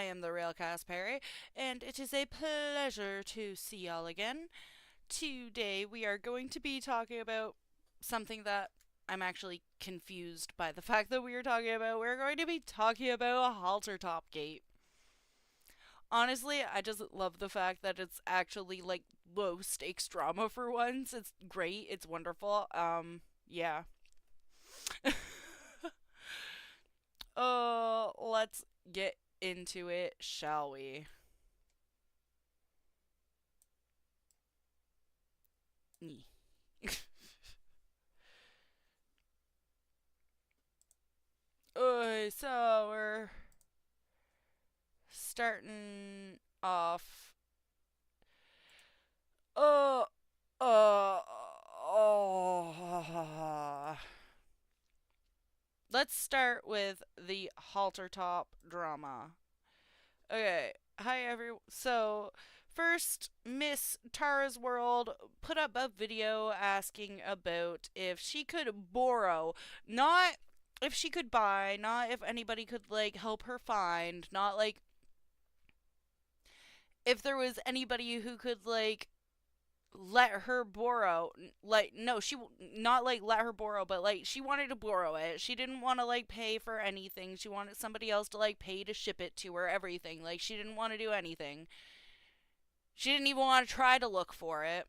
I am the Real Cass Perry, and it is a pleasure to see y'all again. Today we are going to be talking about something that I'm actually confused by the fact that we are talking about. We're going to be talking about haltertop gate. Honestly, I just love the fact that it's actually like low stakes drama for once. It's great. It's wonderful. Yeah. Let's get into it, shall we? So we're starting off. Uh, oh. Let's start with the halter top drama. Okay, hi everyone. So, first, Miss Tara's World put up a video asking about if she could borrow, not if she could buy, not if anybody could like help her find, not like if there was anybody who could like let her borrow, like no, she not like let her borrow, but like she wanted to borrow it. She didn't want to like pay for anything. She wanted somebody else to like pay to ship it to her, everything. Like she didn't want to do anything. She didn't even want to try to look for it.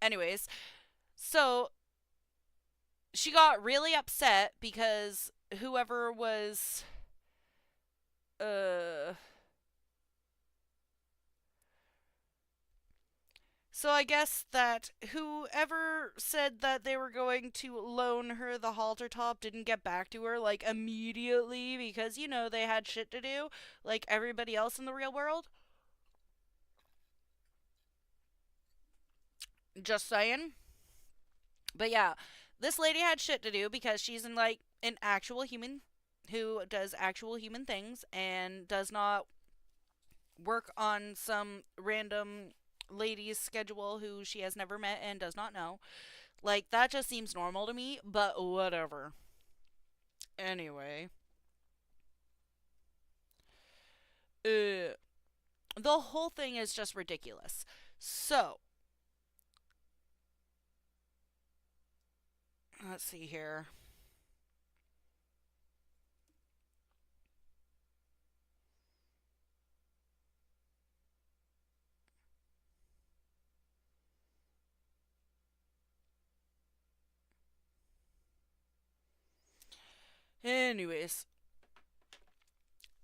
Anyways, so she got really upset because whoever was uh so I guess that whoever said that they were going to loan her the halter top didn't get back to her like immediately because they had shit to do like everybody else in the real world. Just saying. But yeah, this lady had shit to do because she's in like an actual human who does actual human things and does not work on some random lady's schedule who she has never met and does not know. Like, that just seems normal to me, but whatever. Anyway, the whole thing is just ridiculous. So, let's see here. Anyways,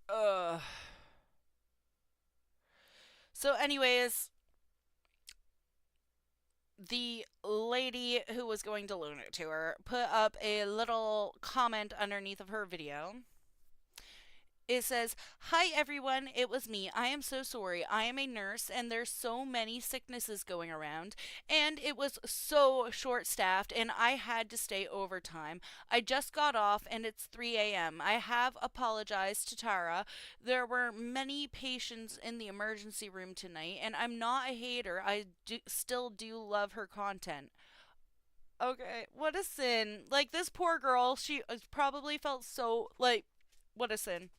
uh. anyways, the lady who was going to loan it to her put up a little comment underneath of her video. It says, "Hi everyone, it was me. I am so sorry. I am a nurse and there's so many sicknesses going around and it was so short staffed and I had to stay overtime. I just got off and it's 3 a.m. I have apologized to Tara. There were many patients in the emergency room tonight and I'm not a hater. Still do love her content." Okay, what a sin. Like, this poor girl, she probably felt so, like, what a sin.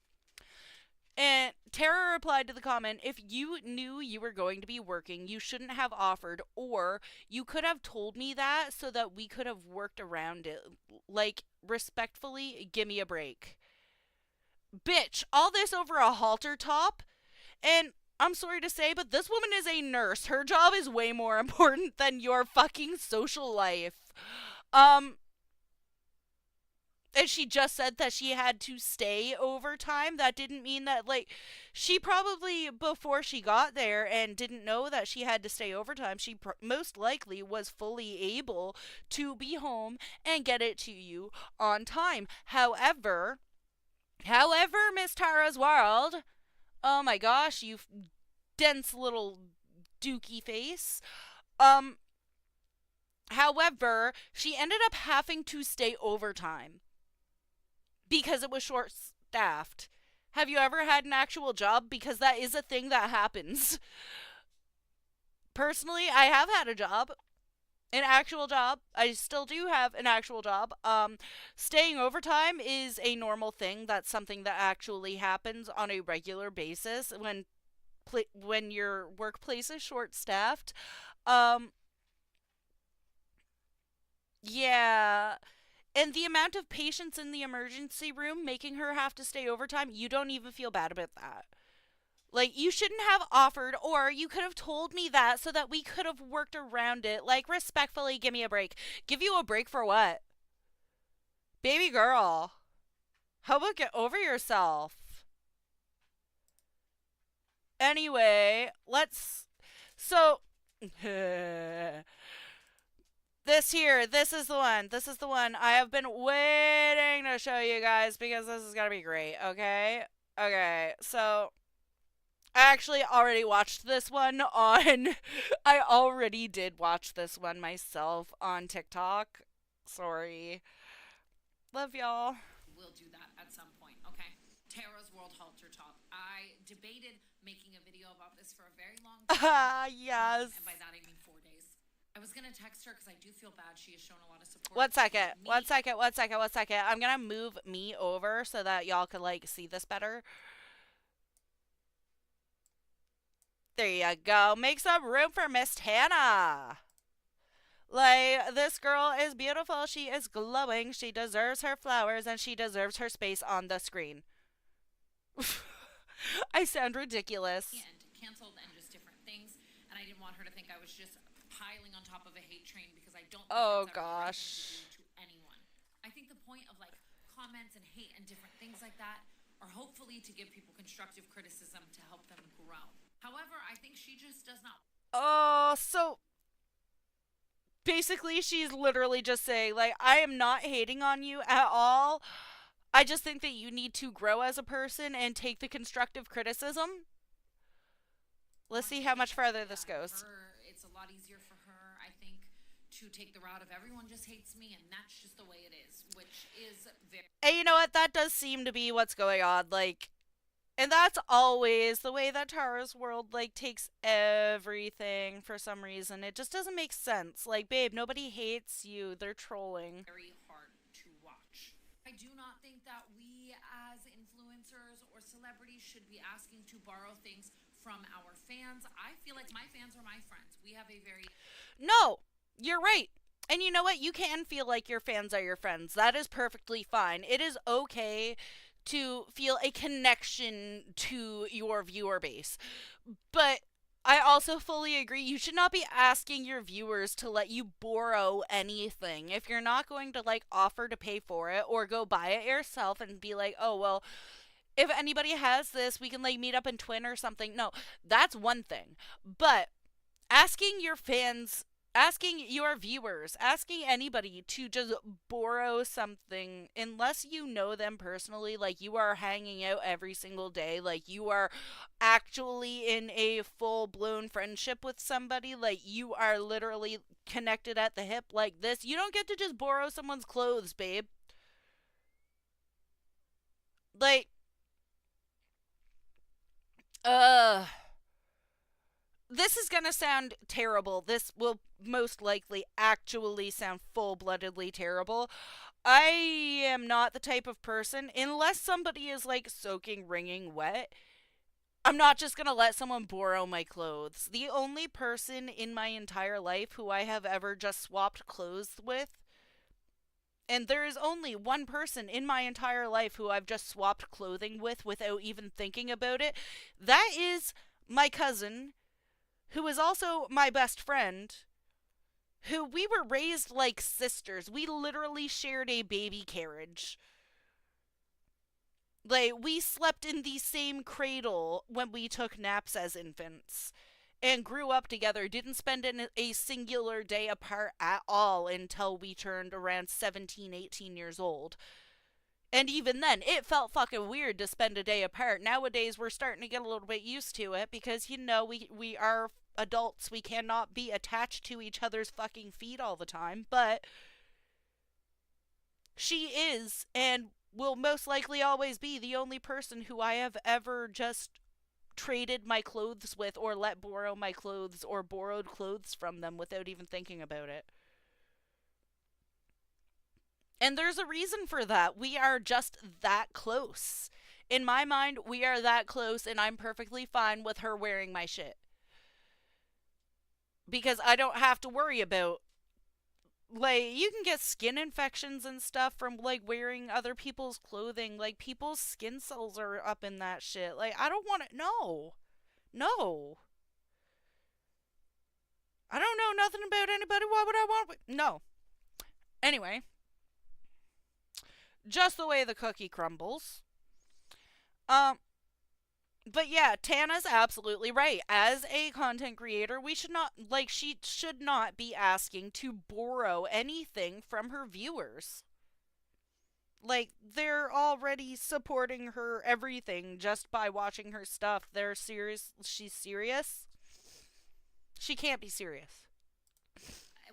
And Tara replied to the comment, "If you knew you were going to be working, you shouldn't have offered, or you could have told me that so that we could have worked around it. Like, respectfully, give me a break." Bitch, all this over a halter top? And I'm sorry to say, but this woman is a nurse. Her job is way more important than your fucking social life. Um, and she just said that she had to stay overtime. That didn't mean that, like, she probably, before she got there and didn't know that she had to stay overtime, she most likely was fully able to be home and get it to you on time. However, Miss Tara's World, oh my gosh, you dense little dookie face. Um, However, she ended up having to stay overtime because it was short staffed. Have you ever had an actual job? Because that is a thing that happens. Personally, I have had a job. an actual job. I still do have an actual job. Staying overtime is a normal thing. That's something that actually happens on a regular basis when your workplace is short staffed. Um, yeah. And the amount of patients in the emergency room making her have to stay overtime, you don't even feel bad about that. Like, you shouldn't have offered, or you could have told me that so that we could have worked around it. Like, respectfully, give me a break. Give you a break for what? Baby girl. How about get over yourself? Anyway, let's. So. This is the one. This is the one. I have been waiting to show you guys because this is gonna be great, okay? Okay, so I actually already watched this one on. I already did watch this one myself on TikTok. Sorry. Love y'all. We'll do that at some point, okay? Tara's World Halter Top. I debated making a video about this for a very long time. Ah, yes. And by that I mean 4 days. I was gonna text her because I do feel bad. She has shown a lot of support. One second. One second. One second. One second. I'm gonna move me over so that y'all can like see this better. There you go. Make some room for Miss Hannah. Like, this girl is beautiful. She is glowing. She deserves her flowers and she deserves her space on the screen. I sound ridiculous. And canceled and just different things. And I didn't want her to think I was just piling on top of a hate train because I don't think Oh that's ever the right gosh. thing to do to anyone. I think the point of like comments and hate and different things like that are hopefully to give people constructive criticism to help them grow. However, I think she just does not. Oh, so basically she's literally just saying like I am not hating on you at all. I just think that you need to grow as a person and take the constructive criticism. Let's see how much further this goes. It's a lot easier for her, I think, to take the route of everyone just hates me and that's just the way it is, which is very. And you know what? That does seem to be what's going on. Like, and that's always the way that Tara's world like takes everything for some reason. It just doesn't make sense. Like, babe, nobody hates you. They're trolling. Very hard to watch. I do not think that we as influencers or celebrities should be asking to borrow things from our fans. I feel like my fans are my friends. We have a very. No, you're right. And you know what? You can feel like your fans are your friends. That is perfectly fine. It is okay to feel a connection to your viewer base. But I also fully agree. You should not be asking your viewers to let you borrow anything. If you're not going to like offer to pay for it or go buy it yourself and be like, oh, well, if anybody has this, we can like meet up in Twin or something. No, that's one thing. But asking your fans, asking your viewers, asking anybody to just borrow something unless you know them personally, like you are hanging out every single day, like you are actually in a full blown friendship with somebody, like you are literally connected at the hip like this, you don't get to just borrow someone's clothes, babe. Like, uh this is gonna sound terrible. This will most likely actually sound full bloodedly terrible. I am not the type of person, unless somebody is like soaking, wringing wet, I'm not just gonna let someone borrow my clothes. The only person in my entire life who I have ever just swapped clothes with, and there is only one person in my entire life who I've just swapped clothing with without even thinking about it, that is my cousin who is also my best friend, who we were raised like sisters. We literally shared a baby carriage. Like, we slept in the same cradle when we took naps as infants and grew up together, didn't spend a singular day apart at all until we turned around 17, 18 years old. And even then, it felt fucking weird to spend a day apart. Nowadays, we're starting to get a little bit used to it because, you know, we are adults. We cannot be attached to each other's fucking feet all the time. But she is and will most likely always be the only person who I have ever just traded my clothes with or let borrow my clothes or borrowed clothes from them without even thinking about it. And there's a reason for that. We are just that close. In my mind, we are that close, and I'm perfectly fine with her wearing my shit. Because I don't have to worry about, like, you can get skin infections and stuff from, like, wearing other people's clothing. Like, people's skin cells are up in that shit. Like, I don't want it. No. No. I don't know nothing about anybody. Why would I want it? No. Anyway, just the way the cookie crumbles. Um, but yeah, Tana's absolutely right. As a content creator, we should not, like, she should not be asking to borrow anything from her viewers. Like, they're already supporting her everything just by watching her stuff. They're serious. She's serious. She can't be serious.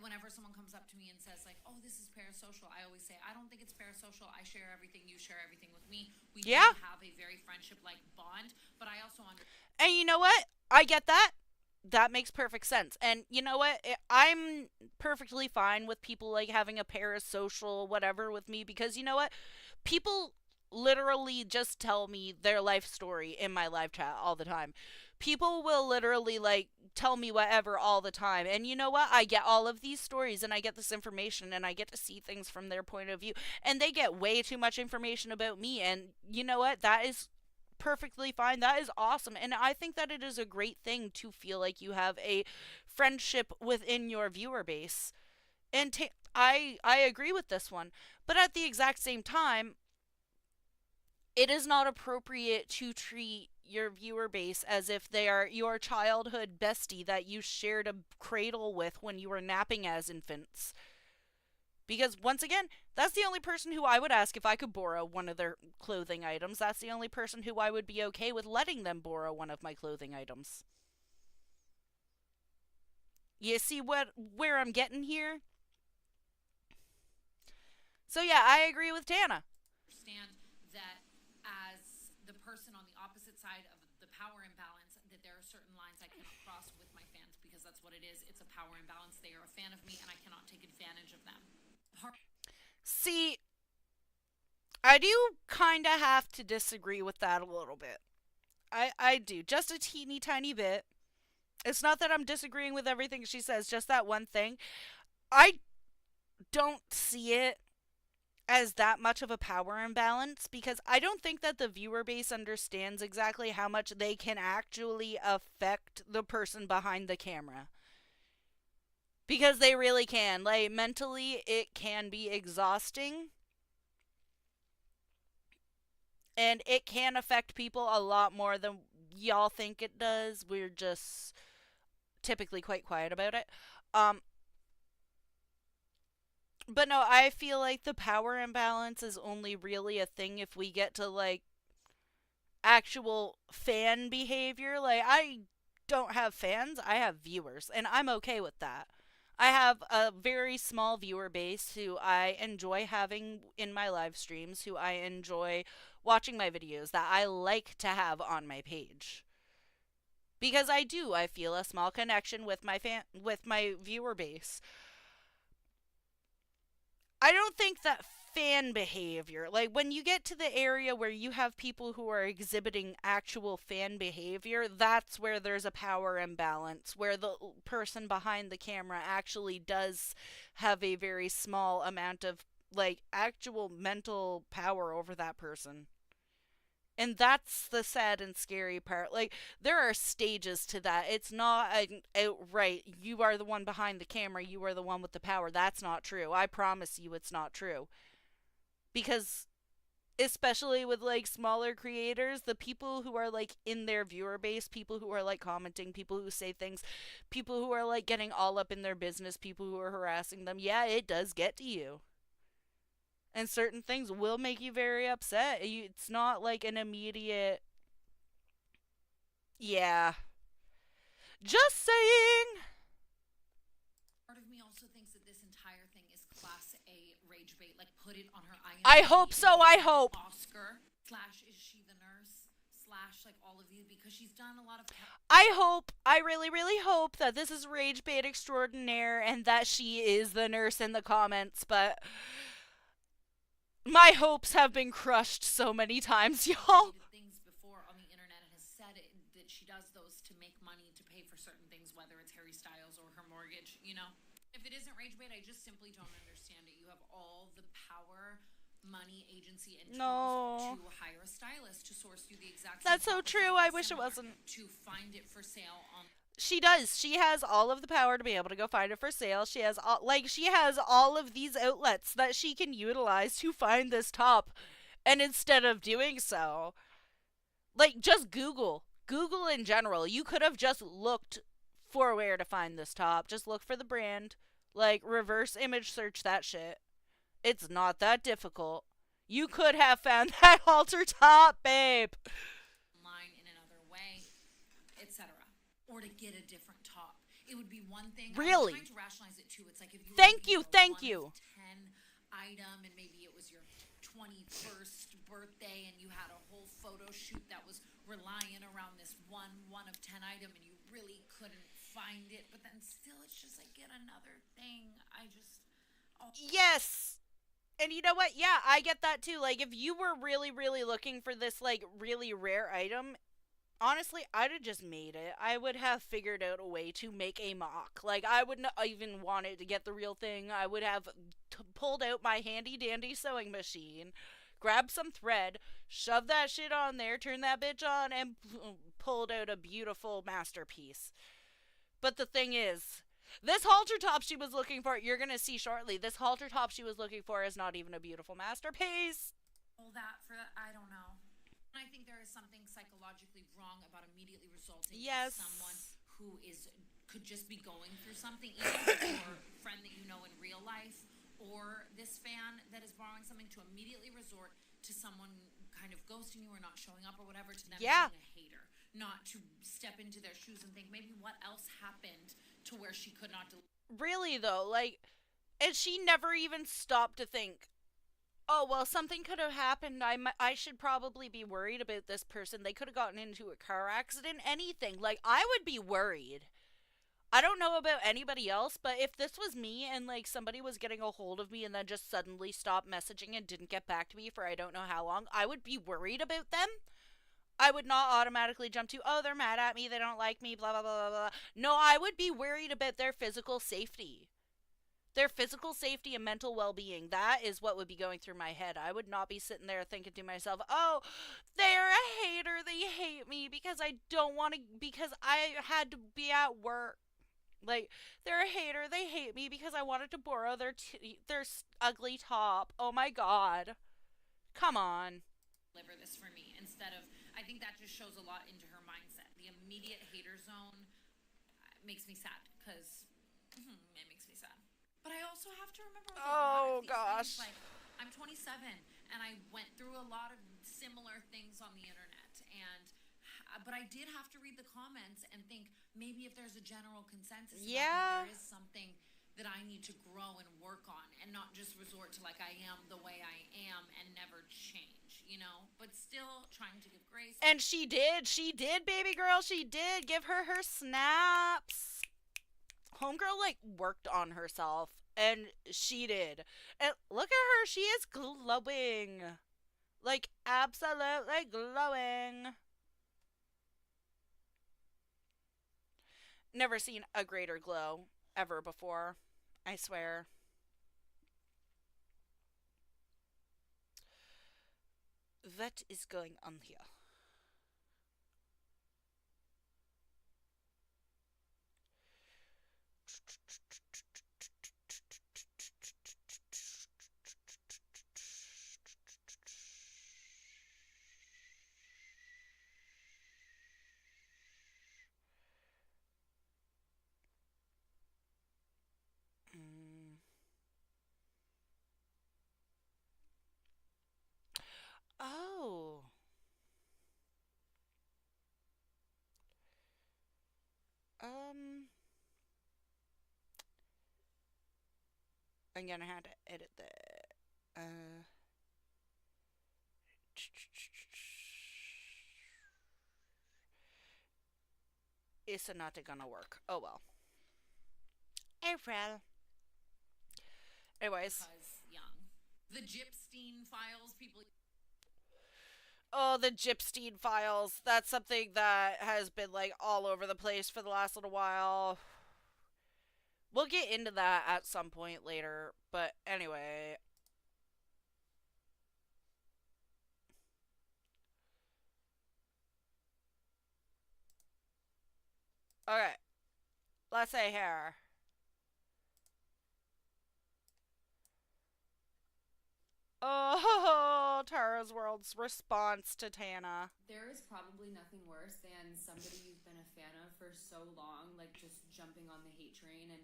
Whenever someone comes up to me and says like, "Oh, this is parasocial," I always say, "I don't think it's parasocial. I share everything. You share everything with me. We do Yeah. have a very friendship-like bond." But I also understand. And you know what? I get that. That makes perfect sense. And you know what? I'm perfectly fine with people like having a parasocial whatever with me because you know what? People literally just tell me their life story in my live chat all the time. People will literally like tell me whatever all the time. And you know what? I get all of these stories and I get this information and I get to see things from their point of view. And they get way too much information about me. And you know what? That is perfectly fine. That is awesome. And I think that it is a great thing to feel like you have a friendship within your viewer base. And I agree with this one. But at the exact same time, it is not appropriate to treat your viewer base as if they are your childhood bestie that you shared a cradle with when you were napping as infants. Because once again, that's the only person who I would ask if I could borrow one of their clothing items. That's the only person who I would be okay with letting them borrow one of my clothing items. You see where I'm getting here? So yeah, I agree with Tana. That as the person on the opposite side of the power imbalance, that there are certain lines I cannot cross with my fans because that's what it is. It's a power imbalance. They are a fan of me, and I cannot take advantage of them. See, I do kind of have to disagree with that a little bit. I do. Just a teeny tiny bit. It's not that I'm disagreeing with everything she says, just that one thing. I don't see it as that much of a power imbalance because I don't think that the viewer base understands exactly how much they can actually affect the person behind the camera. Because they really can. Like, mentally, it can be exhausting. And it can affect people a lot more than y'all think it does. We're just typically quite quiet about it. Um, but no, I feel like the power imbalance is only really a thing if we get to like actual fan behavior. Like, I don't have fans, I have viewers, and I'm okay with that. I have a very small viewer base who I enjoy having in my live streams, who I enjoy watching my videos, that I like to have on my page. Because I do, I feel a small connection with my viewer base. I don't think that fan behavior, like when you get to the area where you have people who are exhibiting actual fan behavior, that's where there's a power imbalance, where the person behind the camera actually does have a very small amount of like actual mental power over that person. And that's the sad and scary part. Like, there are stages to that. It's not an outright, you are the one behind the camera, you are the one with the power. That's not true. I promise you it's not true. Because, especially with like smaller creators, the people who are like in their viewer base, people who are like commenting, people who say things, people who are like getting all up in their business, people who are harassing them, yeah, it does get to you. And certain things will make you very upset. It's not like an immediate, yeah. Just saying. Part of me also thinks that this entire thing is class A rage bait. Like, put it on her I IMDb. hope so. I hope. Oscar slash is she the nurse slash like all of these because she's done a lot of. I hope, I really, really hope that this is rage bait extraordinaire and that she is the nurse in the comments, but My hopes have been crushed so many times, y'all. Related things before on the internet and has said that she does those to make money to pay for certain things, whether it's Harry Styles or her mortgage, you know? If it isn't rage bait, I just simply don't understand it. You have all the power, money, agency, and tools No. to hire a stylist to source you the exact same That's so top or true. something I wish it similar, wasn't. to find it for sale on. She does. She has all of the power to be able to go find it for sale. She has she has all of these outlets that she can utilize to find this top. And instead of doing so, like just Google in general. You could have just looked for where to find this top. Just look for the brand. Like reverse image search that shit. It's not that difficult. You could have found that halter top, babe. Online in another way, etc. Or to get a different top. It would be one thing. I was trying Really. to rationalize it too. It's like if you were Thank looking you, for a thank one of you. 10 item and maybe it was your 21st birthday and you had a whole photo shoot that was relying around this one of 10 item and you really couldn't find it, but then still it's just like get another thing. I just, oh, Yes. And you know what? Yeah, I get that too. Like if you were really really looking for this like really rare item, honestly, I'd have just made it. I would have figured out a way to make a mock. Like I wouldn't even want it to get the real thing. I would have pulled out my handy dandy sewing machine, grabbed some thread, shoved that shit on there, turned that bitch on, and pulled out a beautiful masterpiece. But the thing is, this halter top she was looking for, you're gonna see shortly, this halter top she was looking for is not even a beautiful masterpiece. all that for that, I don't know. I think there is something psychologically wrong about immediately resulting to Yes. someone who is could just be going through something, even if it's your friend that you know in real life or this fan that is borrowing something, to immediately resort to someone kind of ghosting you or not showing up or whatever, to them Yeah. being a hater, not to step into their shoes and think maybe what else happened to where she could not deliver. Really though, like, and she never even stopped to think, oh well, something could have happened. I should probably be worried about this person. They could have gotten into a car accident, anything. Like I would be worried. I don't know about anybody else, but if this was me and like somebody was getting a hold of me and then just suddenly stopped messaging and didn't get back to me for I don't know how long, I would be worried about them. I would not automatically jump to, oh, they're mad at me, they don't like me, blah, blah, blah, blah, blah. No, I would be worried about their physical safety. Their physical safety and mental well being. That is what would be going through my head. I would not be sitting there thinking to myself, oh, they're a hater. They hate me because I don't want to, because I had to be at work. Like, they're a hater. They hate me because I wanted to borrow their ugly top. Oh my god. Come on. Deliver this for me instead of, I think that just shows a lot into her mindset. The immediate hater zone makes me sad because it makes me sad. But I also have to remember with a lot of Oh these things, gosh. like I'm 27 and I went through a lot of similar things on the internet, and but I did have to read the comments and think maybe if there's a general consensus about me, Yeah. there is something that I need to grow and work on, and not just resort to like I am the way I am and never change, you know. But still trying to give grace. And she did. She did, baby girl. She did. Give her snaps. Homegirl, like, worked on herself. And she did. And look at her. She is glowing. Like, absolutely glowing. Never seen a greater glow ever before. I swear. What is going on here? Mm. Oh. Um. I'm gonna have to edit that. It's not gonna work. Oh well. April. Anyways. Because young. The Gypstein files, people. Oh, the Gypstein files. That's something that has been like all over the place for the last little while. We'll get into that at some point later. But anyway. Okay. Let's say here. Oh, Tara's World's response to Tana. There is probably nothing worse than somebody you've been a fan of for so long, like just jumping on the hate train and.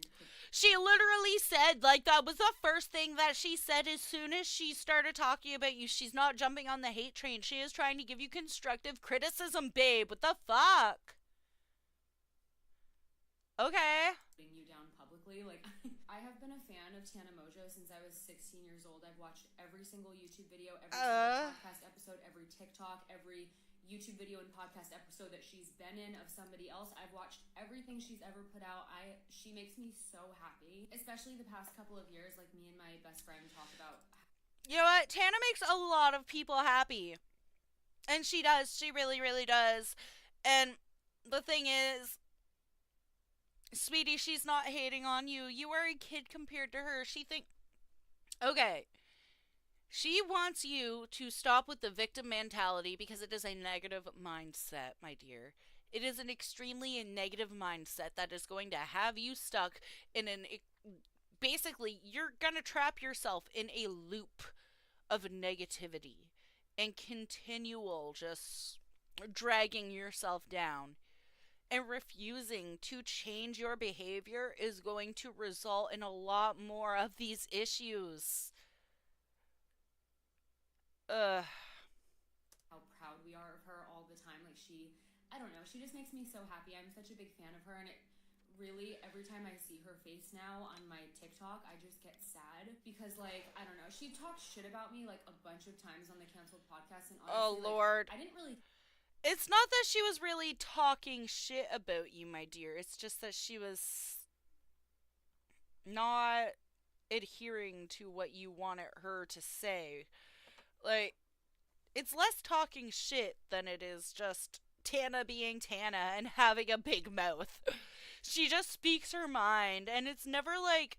She literally said, like, that was the first thing that she said as soon as she started talking about you. She's not jumping on the hate train. She is trying to give you constructive criticism, babe. What the fuck? Okay. Putting you down publicly. Like, I have been a fan of Tana Mojo since I was 16 years old. I've watched every single YouTube video, every single podcast episode, every TikTok, every YouTube video and podcast episode that she's been in of somebody else. I've watched everything she's ever put out. She makes me so happy, especially the past couple of years. Like, me and my best friend talk about. You know what? Tana makes a lot of people happy. And she does. She really, really does. And the thing is, sweetie, she's not hating on you. You are a kid compared to her. Okay. She wants you to stop with the victim mentality because it is a negative mindset, my dear. It is an extremely negative mindset that is going to have you stuck in an. Basically, you're going to trap yourself in a loop of negativity and continual just dragging yourself down. And refusing to change your behavior is going to result in a lot more of these issues. Ugh. How proud we are of her all the time. Like, I don't know, she just makes me so happy. I'm such a big fan of her, and it really, every time I see her face now on my TikTok, I just get sad because, like, I don't know, she talked shit about me like a bunch of times on the canceled podcast, and Oh, honestly, Lord. like, I didn't really. It's not that she was really talking shit about you, my dear. It's just that she was not adhering to what you wanted her to say. Like, it's less talking shit than it is just Tana being Tana and having a big mouth. She just speaks her mind, and it's never like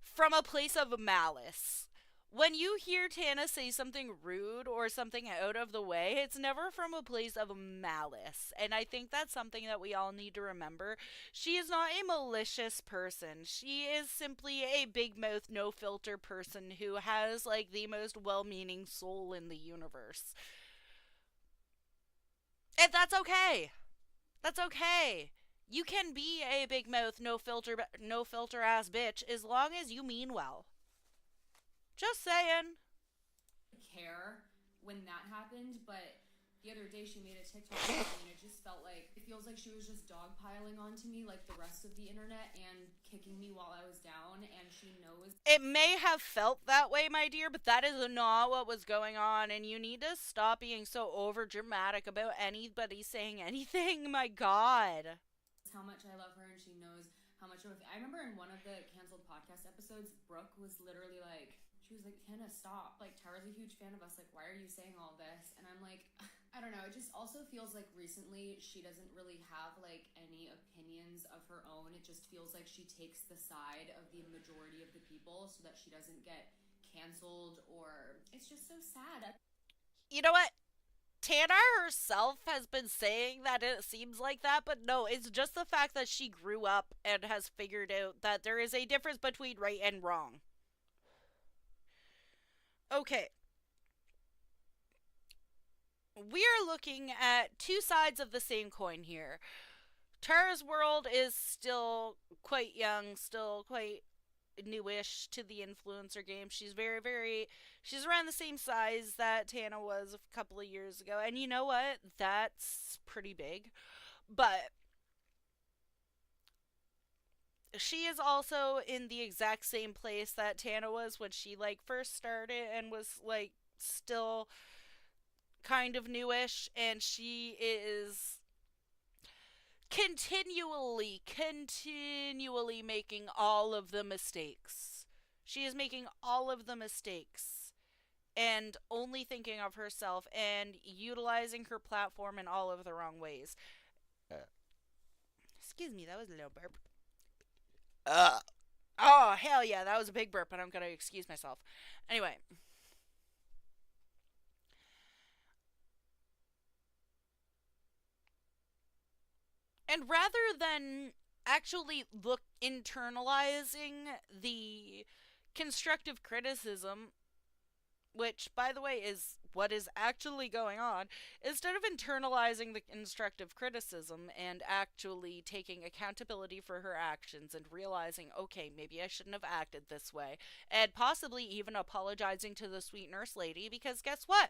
from a place of malice. When you hear Tana say something rude or something out of the way, it's never from a place of malice. And I think that's something that we all need to remember. She is not a malicious person. She is simply a big mouth, no filter person who has like the most well meaning soul in the universe. And that's okay. That's okay. You can be a big mouth, no filter ass bitch as long as you mean well. Just saying. Care when that happened, but the other day she made a TikTok about me, and it just felt like it feels like she was just dogpiling onto me like the rest of the internet and kicking me while I was down, and she knows. It may have felt that way, my dear, but that is not what was going on, and you need to stop being so over dramatic about anybody saying anything. My God. How much I love her, and she knows how much of a. I remember in one of the canceled podcast episodes, Brooke was literally like, she was like, Hannah, stop. Like, Tara's a huge fan of us. Like, why are you saying all this? And I'm like, I don't know. It just also feels like recently she doesn't really have like any opinions of her own. It just feels like she takes the side of the majority of the people so that she doesn't get canceled, or it's just so sad. You know what? Tana herself has been saying that it seems like that, but no, it's just the fact that she grew up and has figured out that there is a difference between right and wrong. Okay, we are looking at two sides of the same coin here. Tara's world is still quite young, still quite newish to the influencer game. She's she's around the same size that Tana was a couple of years ago. And you know what? That's pretty big. But she is also in the exact same place that Tana was when she like first started and was like still kind of newish, and she is continually making all of the mistakes. She is making all of the mistakes and only thinking of herself and utilizing her platform in all of the wrong ways. Excuse me, that was a little burp. Oh, hell yeah, that was a big burp, and I'm gonna excuse myself. Anyway, and rather than actually look internalizing the constructive criticism, which by the way is what is actually going on, instead of internalizing the constructive criticism and actually taking accountability for her actions and realizing, okay, maybe I shouldn't have acted this way, and possibly even apologizing to the sweet nurse lady, because guess what?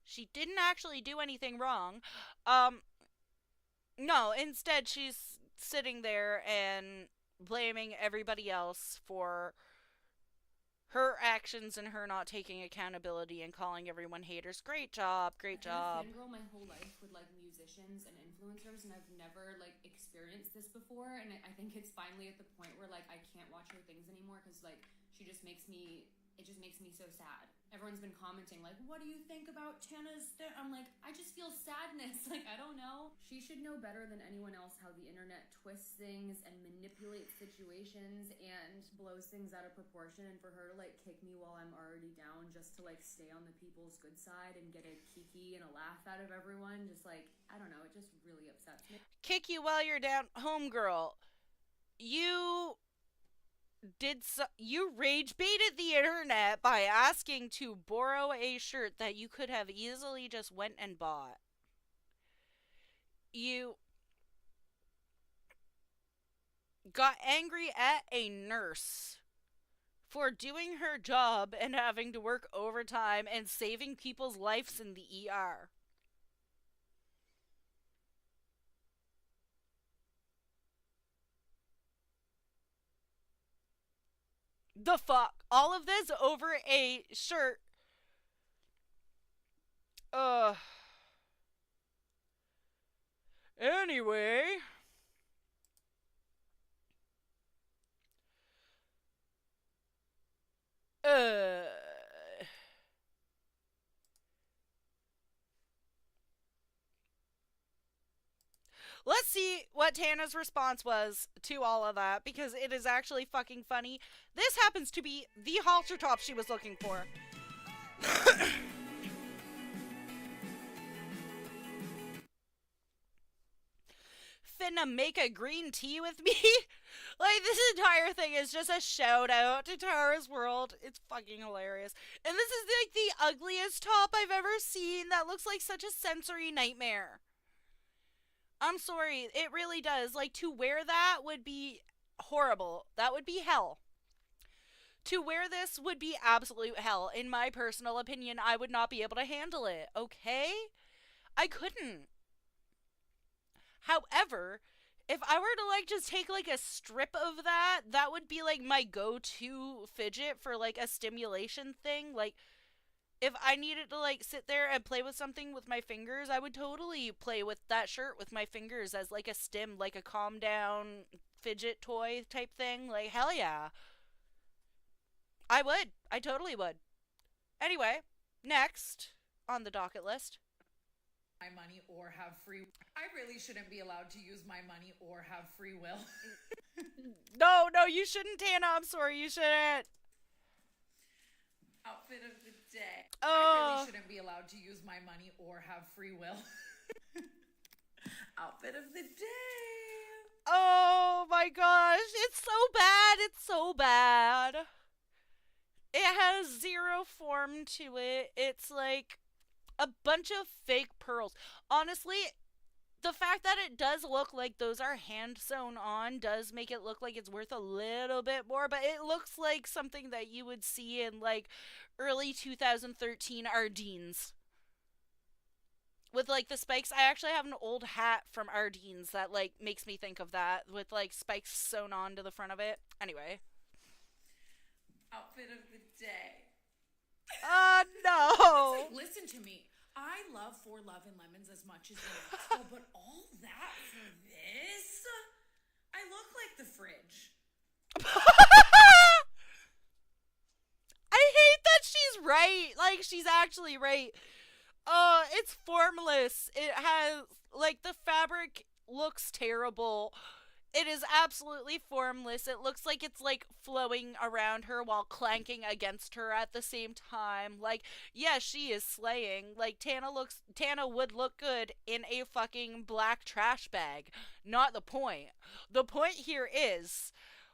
She didn't actually do anything wrong. Um, no, instead she's sitting there and blaming everybody else for her actions and her not taking accountability and calling everyone haters. Great job, great I've been a job. fangirl my whole life with like musicians and influencers, and I've never like experienced this before. And I think it's finally at the point where like I can't watch her things anymore because like she just makes me. It just makes me so sad. Everyone's been commenting like, "What do you think about Tana's?" I'm like, I just feel sadness. Like I don't know. She should know better than anyone else how the internet twists things and manipulates situations and blows things out of proportion. And for her to like kick me while I'm already down just to like stay on the people's good side and get a kiki and a laugh out of everyone, just like I don't know, it just really upsets me. Kick you while you're down, homegirl. You you rage baited the internet by asking to borrow a shirt that you could have easily just went and bought. You got angry at a nurse for doing her job and having to work overtime and saving people's lives in the ER. The fuck? All of this over a shirt. Uh. Anyway. Uh. Let's see what Tana's response was to all of that because it is actually fucking funny. This happens to be the halter top she was looking for. Finna make a green tea with me? Like, this entire thing is just a shout out to Tara's World. It's fucking hilarious. And this is like the ugliest top I've ever seen that looks like such a sensory nightmare. I'm sorry, it really does. Like, to wear that would be horrible. That would be hell. To wear this would be absolute hell. In my personal opinion, I would not be able to handle it, okay? I couldn't. However, if I were to like just take like a strip of that, that would be like my go-to fidget for like a stimulation thing. Like if I needed to like sit there and play with something with my fingers, I would totally play with that shirt with my fingers as like a stim, like a calm down fidget toy type thing. Like hell yeah. I would. I totally would. Anyway, next on the docket list. My money or have free. I really shouldn't be allowed to use my money or have free will. No, no, you shouldn't, Tana. I'm sorry, you shouldn't. Outfit of the day. I Oh. really shouldn't be allowed to use my money or have free will. Outfit of the day. Oh my gosh, it's so bad. It's so bad. It has zero form to it. It's like a bunch of fake pearls. Honestly, the fact that it does look like those are hand sewn on does make it look like it's worth a little bit more, but it looks like something that you would see in like early 2013 Ardeen's. With like the spikes, I actually have an old hat from Ardeen's that like makes me think of that with like spikes sewn onto the front of it. Anyway. Outfit of the day. No. Listen to me. I love For Love and Lemons as much as you know, but all that for this? I look like the fridge. right. Like, she's actually right. It's formless. It has, like, the fabric looks terrible. It is absolutely formless. It looks like it's like flowing around her while clanking against her at the same time. Like, yeah, she is slaying. Like, Tana would look good in a fucking black trash bag. Not the point. The point here is,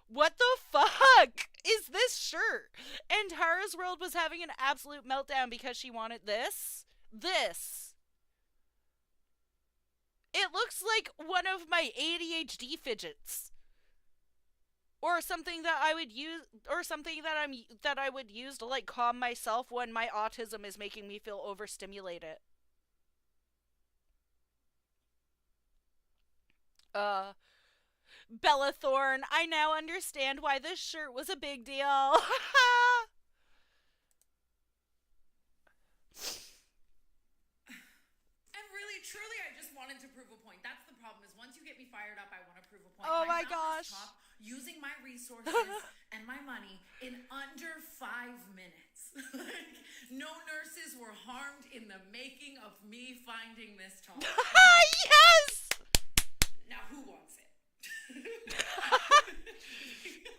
what the fuck is this shirt? And Tara's World was having an absolute meltdown because she wanted this. This. It looks like one of my ADHD fidgets. Or something that I would use, or something that I would use to like calm myself when my autism is making me feel overstimulated. Uh, Bella Thorne, I now understand why this shirt was a big deal. And really, truly, I just wanted to prove a point. That's the problem. Is once you get me fired up, I want to prove a point. Oh And my I found gosh. this top using my resources and my money in under 5 minutes. Like, no nurses were harmed in the making of me finding this top. Yes! Now, who wants it?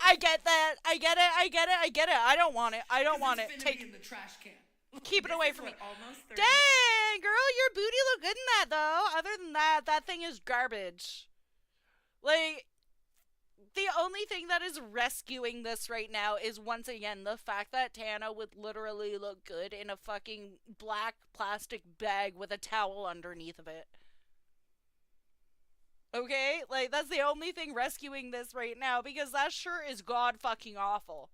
I get that. I get it. I get it. I get it. I don't want it. I don't want it. It's Take in the trash can. keep it This away is from me. what, almost 30 Dang, girl, your booty look good in that though. Other than that, that thing is garbage. Like, the only thing that is rescuing this right now is once again the fact that Tana would literally look good in a fucking black plastic bag with a towel underneath of it. Okay? Like, that's the only thing rescuing this right now because that shirt is god fucking awful.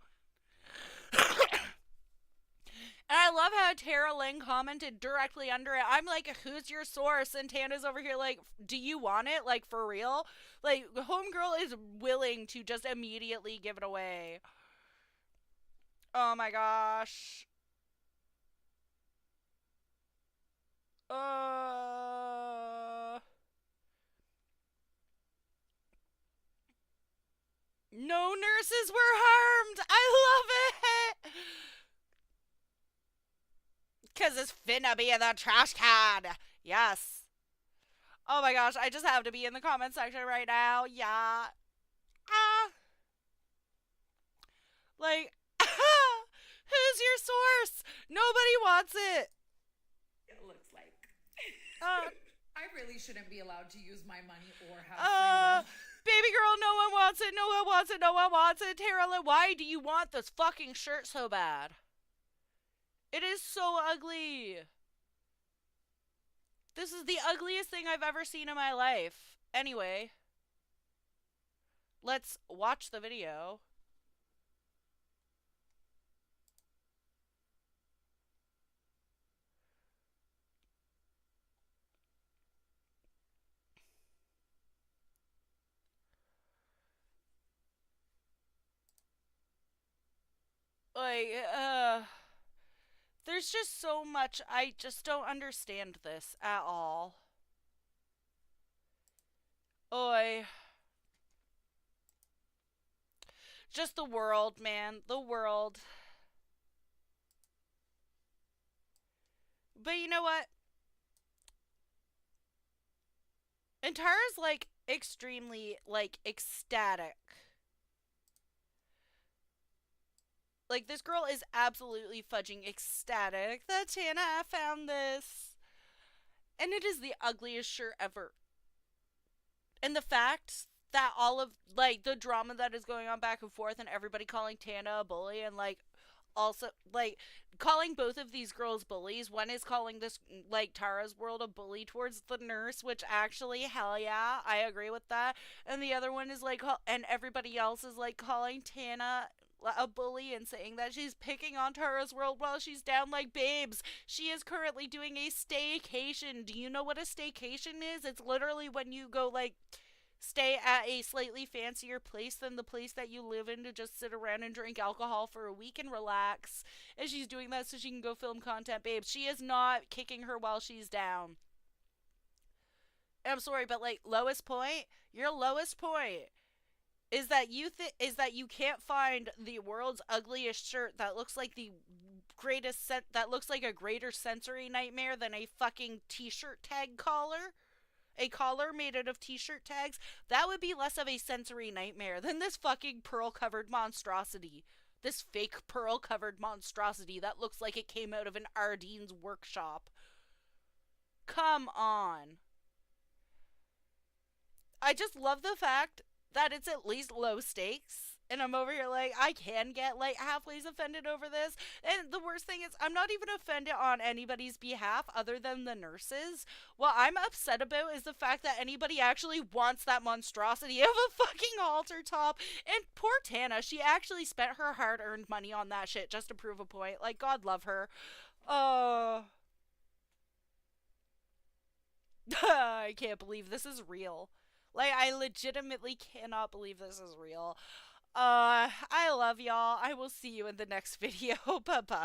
And I love how Tara Lynn commented directly under it. I'm like, who's your source? And Tana's over here like, do you want it? Like, for real? Like, Homegirl is willing to just immediately give it away. Oh my gosh. No nurses were harmed. I love it. Because it's finna be in the trash can. Yes. Oh my gosh, I just have to be in the comment section right now. Yeah. Ah. Like, who's your source? Nobody wants it. it looks like. Uh, I really shouldn't be allowed to use my money or have uh, free will. baby girl, no one wants it. No one wants it. No one wants it. Tara Lynn, why do you want this fucking shirt so bad? It is so ugly. This is the ugliest thing I've ever seen in my life. Anyway, let's watch the video. Like, there's just so much. I just don't understand this at all. Oi. Just the world, man. The world. But you know what? And Tara's like extremely like ecstatic. Like, this girl is absolutely fudging ecstatic that Tana found this. And it is the ugliest shirt ever. And the fact that all of, like, the drama that is going on back and forth and everybody calling Tana a bully and, like, also, like, calling both of these girls bullies. One is calling this, like, Tara's World a bully towards the nurse, which actually, hell yeah, I agree with that. And the other one is, like, and everybody else is, like, calling Tana a bully and saying that she's picking on Tara's World while she's down. Like, babes, she is currently doing a staycation. Do you know what a staycation is? It's literally when you go, like, stay at a slightly fancier place than the place that you live in to just sit around and drink alcohol for a week and relax. And she's doing that so she can go film content, babes. She is not kicking her while she's down. And I'm sorry, but, like, lowest point, your lowest point is that you can't find the world's ugliest shirt that looks like the that looks like a greater sensory nightmare than a fucking t-shirt tag collar. A collar made out of t-shirt tags, that would be less of a sensory nightmare than this fucking pearl-covered monstrosity. This fake pearl-covered monstrosity that looks like it came out of an Ardene's workshop. Come on. I just love the fact that it's at least low stakes. And I'm over here like, I can get like halfway offended over this. And the worst thing is, I'm not even offended on anybody's behalf other than the nurses. What I'm upset about is the fact that anybody actually wants that monstrosity of a fucking halter top. And poor Tana, she actually spent her hard earned money on that shit just to prove a point. Like, God love her. Oh. I can't believe this is real. Like, I legitimately cannot believe this is real. I love y'all. I will see you in the next video. Bye bye.